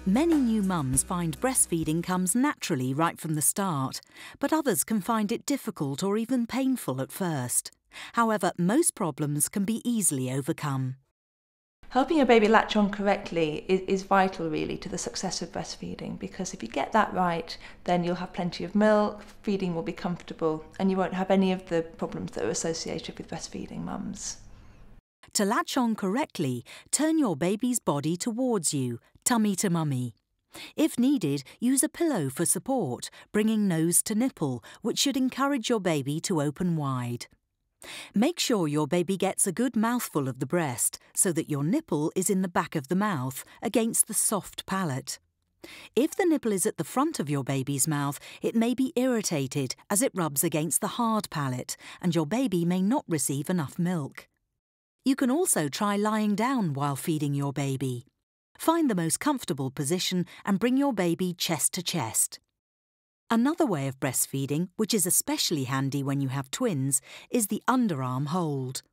Many new mums find breastfeeding comes naturally right from the start, but others can find it difficult or even painful at first. However, most problems can be easily overcome. Helping your baby latch on correctly is vital really to the success of breastfeeding, because if you get that right, then you'll have plenty of milk, feeding will be comfortable, and you won't have any of the problems that are associated with breastfeeding mums. To latch on correctly, turn your baby's body towards you, tummy to mummy. If needed, use a pillow for support, bringing nose to nipple, which should encourage your baby to open wide. Make sure your baby gets a good mouthful of the breast so that your nipple is in the back of the mouth, against the soft palate. If the nipple is at the front of your baby's mouth, it may be irritated as it rubs against the hard palate, and your baby may not receive enough milk. You can also try lying down while feeding your baby. Find the most comfortable position and bring your baby chest to chest. Another way of breastfeeding, which is especially handy when you have twins, is the underarm hold.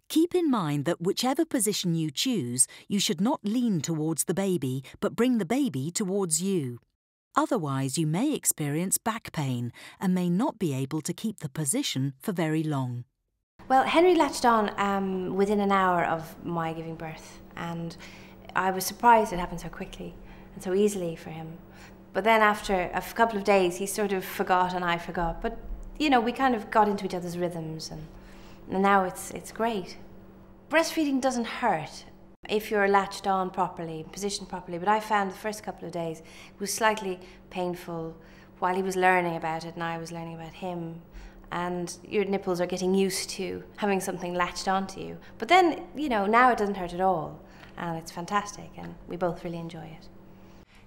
Keep in mind that whichever position you choose, you should not lean towards the baby, but bring the baby towards you. Otherwise, you may experience back pain and may not be able to keep the position for very long. Well, Henry latched on within an hour of my giving birth, and I was surprised it happened so quickly and so easily for him. But then after a couple of days, he sort of forgot and I forgot. But, you know, we kind of got into each other's rhythms, and now it's great. Breastfeeding doesn't hurt if you're latched on properly, positioned properly, but I found the first couple of days it was slightly painful while he was learning about it and I was learning about him. And your nipples are getting used to having something latched onto you. But then, you know, now it doesn't hurt at all, and it's fantastic, and we both really enjoy it.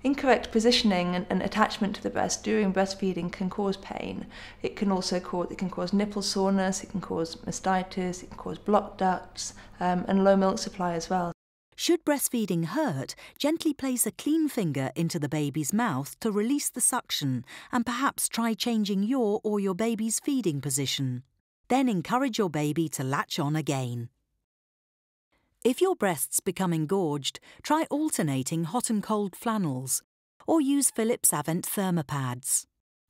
Incorrect positioning and attachment to the breast during breastfeeding can cause pain. It can also cause nipple soreness, it can cause mastitis, it can cause blocked ducts, and low milk supply as well. Should breastfeeding hurt, gently place a clean finger into the baby's mouth to release the suction, and perhaps try changing your or your baby's feeding position. Then encourage your baby to latch on again. If your breasts become engorged, try alternating hot and cold flannels, or use Philips thermopads.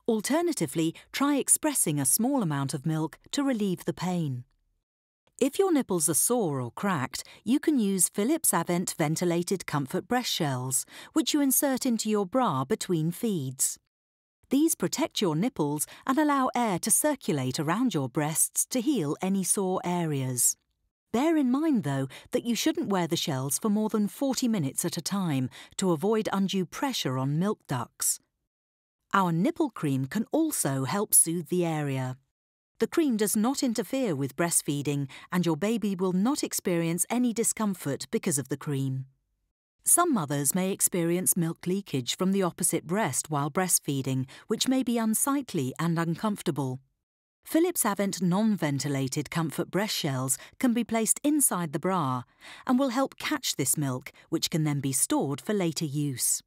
Alternatively, try expressing a small amount of milk to relieve the pain. If your nipples are sore or cracked, you can use Philips ventilated comfort breast shells, which you insert into your bra between feeds. These protect your nipples and allow air to circulate around your breasts to heal any sore areas. Bear in mind, though, that you shouldn't wear the shells for more than 40 minutes at a time to avoid undue pressure on milk ducts. Our nipple cream can also help soothe the area. The cream does not interfere with breastfeeding, and your baby will not experience any discomfort because of the cream. Some mothers may experience milk leakage from the opposite breast while breastfeeding, which may be unsightly and uncomfortable. Philips non-ventilated comfort breast shells can be placed inside the bra and will help catch this milk, which can then be stored for later use.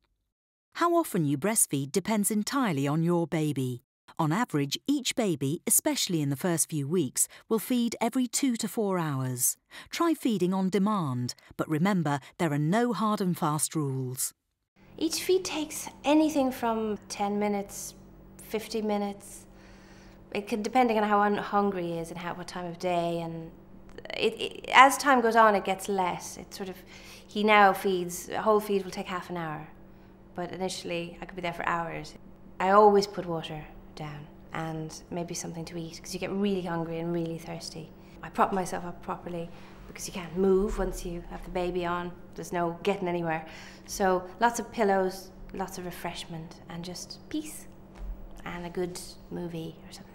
How often you breastfeed depends entirely on your baby. On average, each baby, especially in the first few weeks, will feed every 2 to 4 hours. Try feeding on demand, but remember there are no hard and fast rules. Each feed takes anything from 10 minutes, 50 minutes. It can, depending on how hungry he is and what time of day, and as time goes on, it gets less. He now feeds, a whole feed will take half an hour, but initially I could be there for hours. I always put water down and maybe something to eat, because you get really hungry and really thirsty. I prop myself up properly because you can't move once you have the baby on. There's no getting anywhere. So lots of pillows, lots of refreshment, and just peace and a good movie or something.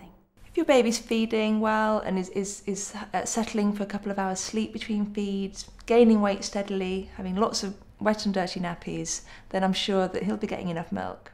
If your baby's feeding well and is settling for a couple of hours sleep between feeds, gaining weight steadily, having lots of wet and dirty nappies, then I'm sure that he'll be getting enough milk.